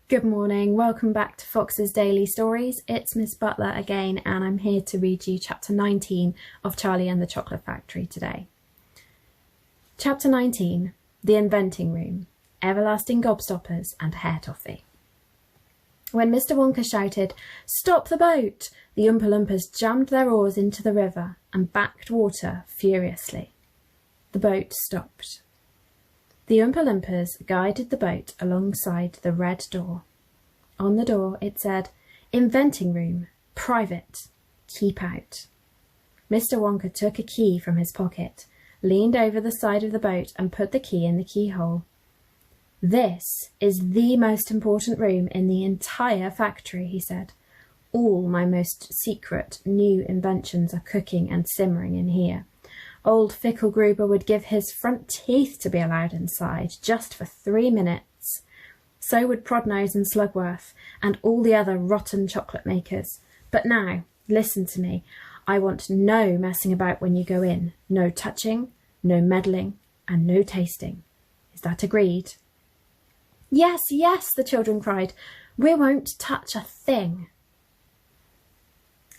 Good morning, welcome back to Fox's Daily Stories. It's Miss Butler again, and I'm here to read you chapter 19 of Charlie and the Chocolate Factory today. Chapter 19, The Inventing Room, Everlasting Gobstoppers and Hair Toffee. When Mr. Wonka shouted, "Stop the boat!" the Oompa Loompas jammed their oars into the river and backed water furiously. The boat stopped. The Oompa Loompas guided the boat alongside the red door. On the door it said, "Inventing Room, Private, Keep Out." Mr. Wonka took a key from his pocket, leaned over the side of the boat and put the key in the keyhole. "This is the most important room in the entire factory," he said. "All my most secret new inventions are cooking and simmering in here. Old Fickelgruber would give his front teeth to be allowed inside, just for 3 minutes. So would Prodnose and Slugworth, and all the other rotten chocolate makers. But now, listen to me. I want no messing about when you go in, no touching, no meddling, and no tasting. Is that agreed?" "Yes, yes," the children cried. "We won't touch a thing."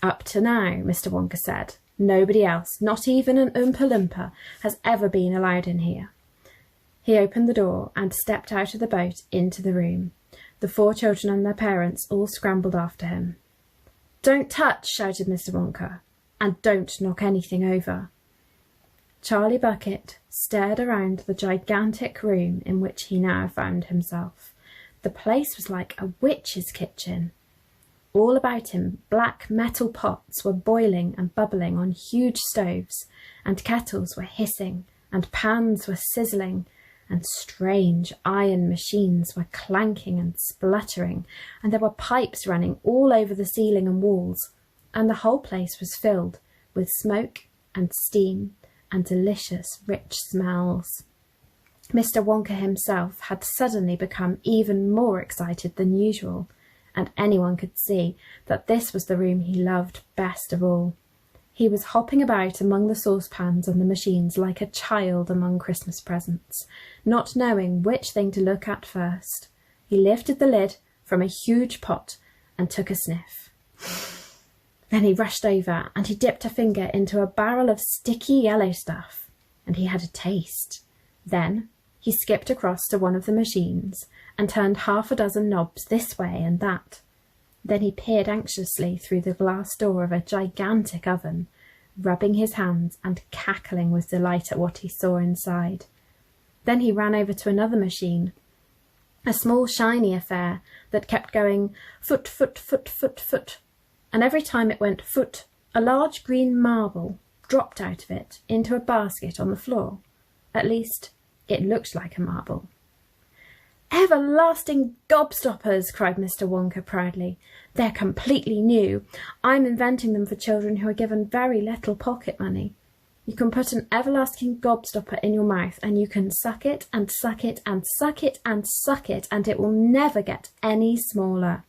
"Up to now," Mr. Wonka said, "nobody else, not even an Oompa Loompa, has ever been allowed in here." He opened the door and stepped out of the boat into the room. The 4 children and their parents all scrambled after him. "Don't touch," shouted Mr. Wonka, "and don't knock anything over." Charlie Bucket stared around the gigantic room in which he now found himself. The place was like a witch's kitchen. All about him, black metal pots were boiling and bubbling on huge stoves, and kettles were hissing, and pans were sizzling, and strange iron machines were clanking and spluttering, and there were pipes running all over the ceiling and walls, and the whole place was filled with smoke and steam and delicious, rich smells. Mr. Wonka himself had suddenly become even more excited than usual, and anyone could see that this was the room he loved best of all. He was hopping about among the saucepans and the machines like a child among Christmas presents, not knowing which thing to look at first. He lifted the lid from a huge pot and took a sniff. Then he rushed over and he dipped a finger into a barrel of sticky yellow stuff, and he had a taste. Then he skipped across to one of the machines and turned 6 knobs this way and that. Then he peered anxiously through the glass door of a gigantic oven, rubbing his hands and cackling with delight at what he saw inside. Then he ran over to another machine, a small shiny affair that kept going foot, foot, foot, foot, foot, and every time it went foot, a large green marble dropped out of it into a basket on the floor. At least, it looked like a marble. "Everlasting Gobstoppers!" cried Mr. Wonka proudly. "They're completely new. I'm inventing them for children who are given very little pocket money. You can put an everlasting gobstopper in your mouth and you can suck it and suck it and suck it and suck it, and it will never get any smaller."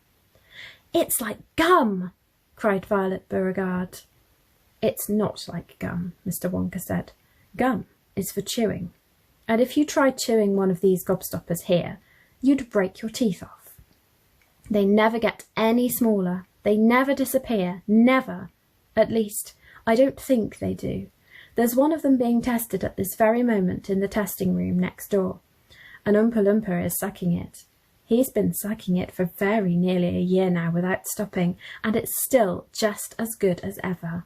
"It's like gum!" cried Violet Beauregard. "It's not like gum," Mr. Wonka said. "Gum is for chewing. And if you tried chewing one of these gobstoppers here, you'd break your teeth off. They never get any smaller. They never disappear. Never. At least, I don't think they do. There's one of them being tested at this very moment in the testing room next door. An Oompa Loompa is sucking it. He's been sucking it for very nearly a year now without stopping, and it's still just as good as ever.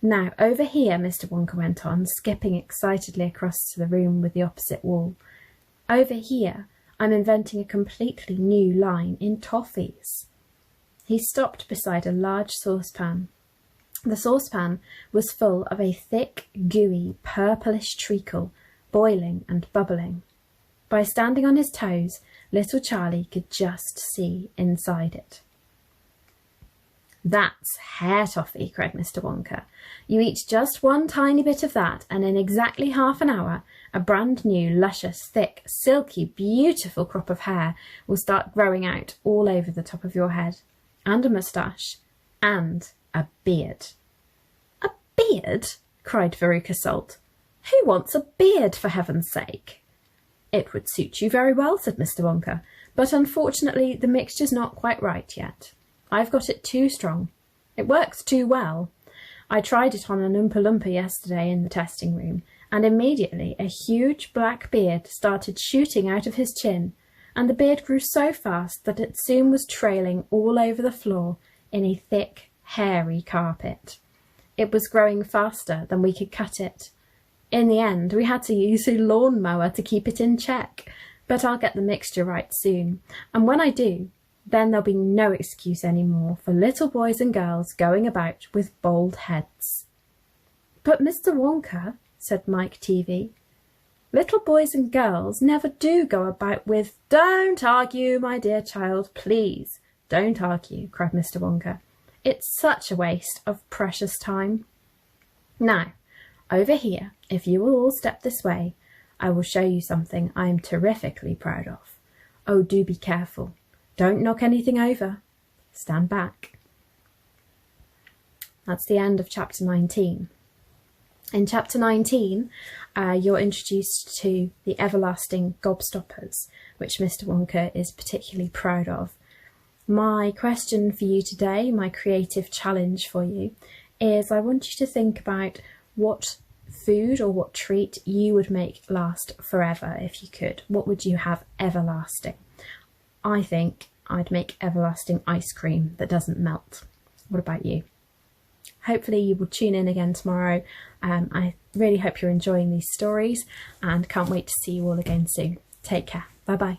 Now, over here," Mr. Wonka went on, skipping excitedly across to the room with the opposite wall. "Over here, I'm inventing a completely new line in toffees." He stopped beside a large saucepan. The saucepan was full of a thick, gooey, purplish treacle, boiling and bubbling. By standing on his toes, little Charlie could just see inside it. "That's hair toffee," cried Mr. Wonka. "You eat just one tiny bit of that, and in exactly half an hour, a brand new, luscious, thick, silky, beautiful crop of hair will start growing out all over the top of your head, and a moustache, and a beard." "A beard?" cried Veruca Salt. "Who wants a beard, for heaven's sake?" "It would suit you very well," said Mr. Wonka, But unfortunately, the mixture's not quite right yet. I've got it too strong. It works too well. I tried it on an Oompa Loompa yesterday in the testing room, and immediately a huge black beard started shooting out of his chin, and the beard grew so fast that it soon was trailing all over the floor in a thick, hairy carpet. It was growing faster than we could cut it. In the end, we had to use a lawnmower to keep it in check, but I'll get the mixture right soon, and when I do, then there'll be no excuse anymore for little boys and girls going about with bald heads. But Mr. Wonka, said Mike TV, little boys and girls never do go about with— Don't argue, my dear child, please. Don't argue, cried Mr. Wonka. It's such a waste of precious time. Now, over here, if you will all step this way, I will show you something I am terrifically proud of. Oh, do be careful. Don't knock anything over. Stand back. That's the end of chapter 19. In chapter 19, you're introduced to the everlasting Gobstoppers, which Mr. Wonka is particularly proud of. My question for you today, my creative challenge for you, is I want you to think about what food or what treat you would make last forever if you could. What would you have everlasting? I think I'd make everlasting ice cream that doesn't melt. What about you? Hopefully you will tune in again tomorrow. I really hope you're enjoying these stories and can't wait to see you all again soon. Take care. Bye bye.